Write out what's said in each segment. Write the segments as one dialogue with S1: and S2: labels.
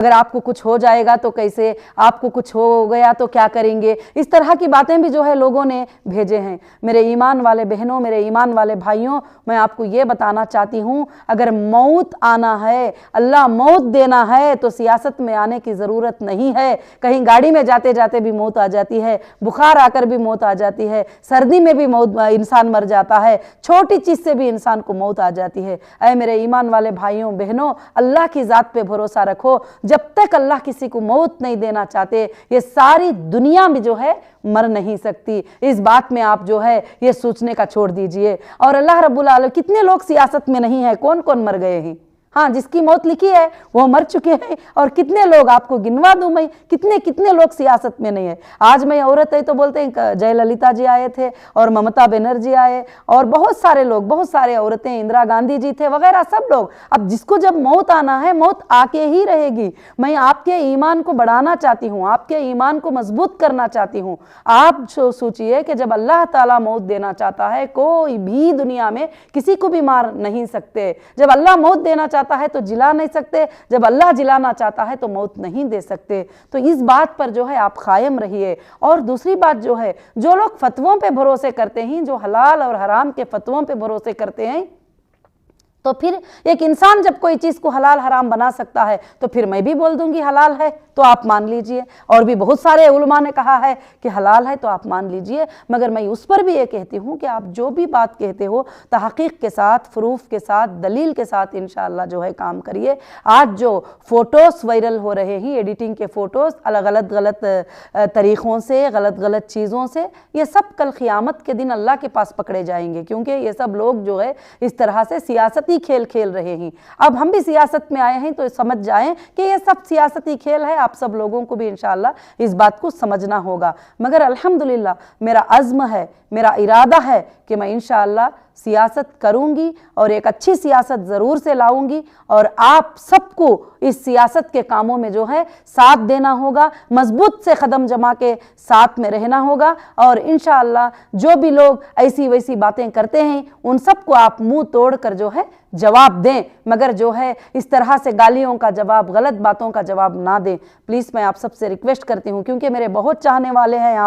S1: अगर आपको कुछ हो जाएगा तो कैसे, आपको कुछ हो गया तो क्या करेंगे, इस तरह की बातें भी जो है लोगों ने भेजे हैं। मेरे ईमान वाले बहनों, मेरे ईमान वाले भाइयों, मैं आपको ये बताना चाहती हूँ, अगर मौत आना है, अल्लाह मौत देना है तो सियासत में आने की ज़रूरत नहीं है। कहीं गाड़ी में जाते जाते भी मौत आ जाती है, बुखार आकर भी मौत आ जाती है, सर्दी में भी मौत, इंसान मर जाता है, छोटी चीज़ से भी इंसान को मौत आ जाती है। ऐ मेरे ईमान वाले भाइयों बहनों, अल्लाह की ज़ात पे भरोसा रखो। जब तक अल्लाह किसी को मौत नहीं देना चाहते, ये सारी दुनिया में जो है मर नहीं सकती। इस बात में आप जो है ये सोचने का छोड़ दीजिए। और अल्लाह रब्बुल आलमीन, कितने लोग सियासत में नहीं है, कौन कौन मर गए हैं? हाँ, जिसकी मौत लिखी है वो मर चुके हैं। और कितने लोग आपको गिनवा दूं मैं, कितने कितने लोग सियासत में नहीं है। आज मैं औरत है तो बोलते हैं जयललिता जी आए थे और ममता बनर्जी आए और बहुत सारे लोग, बहुत सारे औरतें, इंदिरा गांधी जी थे वगैरह सब लोग। अब जिसको जब मौत आना है, मौत आके ही रहेगी। मैं आपके ईमान को बढ़ाना चाहती हूँ, आपके ईमान को मजबूत करना चाहती हूँ। आप सोचिए कि जब अल्लाह ताला मौत देना चाहता है, कोई भी दुनिया में किसी को भी मार नहीं सकते। जब अल्लाह मौत देना चाहता है तो जिला नहीं सकते, जब अल्लाह जिलाना चाहता है तो मौत नहीं दे सकते। तो इस बात पर जो है आप कायम रहिए। और दूसरी बात जो है, जो लोग फतवों पे भरोसे करते हैं, जो हलाल और हराम के फतवों पे भरोसे करते हैं, तो फिर एक इंसान जब कोई चीज़ को हलाल हराम बना सकता है तो फिर मैं भी बोल दूंगी हलाल है तो आप मान लीजिए। और भी बहुत सारे उलमा ने कहा है कि हलाल है तो आप मान लीजिए। मगर मैं उस पर भी ये कहती हूँ कि आप जो भी बात कहते हो तहक़ीक़ के साथ, फ़रूफ़ के साथ, दलील के साथ इंशाअल्लाह जो है काम करिए। आज जो फ़ोटोज़ वायरल हो रहे हैं, एडिटिंग के फ़ोटोज़ अलग गलत तरीक़ों से, गलत चीज़ों से, ये सब कल क़ियामत के दिन अल्लाह के पास पकड़े जाएंगे। क्योंकि ये सब लोग जो है इस तरह से सियासती खेल खेल रहे हैं। अब हम भी सियासत में आए हैं तो समझ जाएं कि ये सब सियासती खेल है। आप सब लोगों को भी इंशाअल्लाह इस बात को समझना होगा। मगर अल्हम्दुलिल्लाह मेरा अज़्म है, मेरा इरादा है कि मैं इंशाअल्लाह सियासत करूंगी और एक अच्छी सियासत ज़रूर से लाऊंगी। और आप सबको इस सियासत के कामों में जो है साथ देना होगा, मजबूत से कदम जमा के साथ में रहना होगा। और इंशाअल्लाह जो भी लोग ऐसी वैसी बातें करते हैं उन सबको आप मुंह तोड़ कर जो है जवाब दें, मगर जो है इस तरह से गालियों का जवाब, गलत बातों का जवाब ना दें। प्लीज़ मैं आप सबसे रिक्वेस्ट करती हूँ, क्योंकि मेरे बहुत चाहने वाले हैं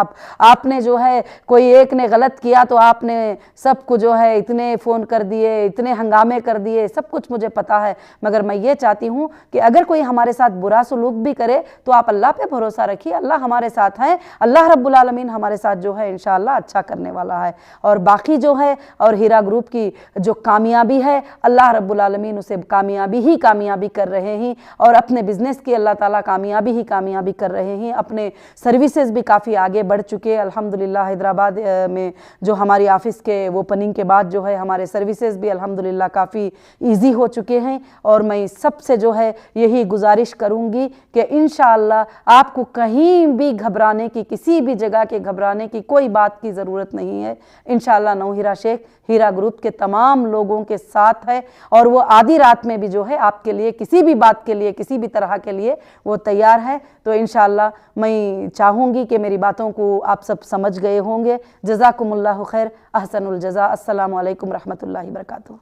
S1: आपने जो है, कोई एक ने गलत किया तो आपने सबको जो है इतने फ़ोन कर दिए, इतने हंगामे कर दिए, सब कुछ मुझे पता है। मगर मैं ये चाहती हूँ कि अगर कोई हमारे साथ बुरा सलूक भी करे तो आप अल्लाह पे भरोसा रखिए, अल्लाह हमारे साथ हैं, अल्लाह रब्बुल आलमीन हमारे साथ जो है इंशाअल्लाह अच्छा करने वाला है। और बाकी जो है, और हीरा ग्रुप की जो कामयाबी है, अल्लाह रब्बुल आलमीन उसे कामयाबी कर रहे हैं। और अपने बिज़नेस की अल्लाह ताला कामयाबी कर रहे हैं। अपने सर्विसेज भी काफ़ी आगे बढ़ चुके हैं अल्हम्दुलिल्लाह। हैदराबाद में जो हमारी ऑफ़िस के ओपनिंग के बाद जो है हमारे सर्विसेज भी अल्हम्दुलिल्लाह काफ़ी ईजी हो चुके हैं। और मैं सबसे जो है यही गुजारिश करूँगी कि इंशाअल्लाह आपको कहीं भी घबराने की, किसी भी जगह के घबराने की कोई बात की ज़रूरत नहीं है। इंशाअल्लाह नौहीरा शेख हीरा ग्रुप के तमाम लोगों के साथ है और वो आधी रात में भी जो है आपके लिए, किसी भी बात के लिए, किसी भी तरह के लिए वो तैयार है। तो इंशाअल्लाह मैं चाहूँगी कि मेरी बातों को आप सब समझ गए होंगे। जज़ाकुमुल्लाहु खैर, अहसनुल जज़ा। अस्सलामु अलैकुम रहमतुल्लाहि व बरकातुहू।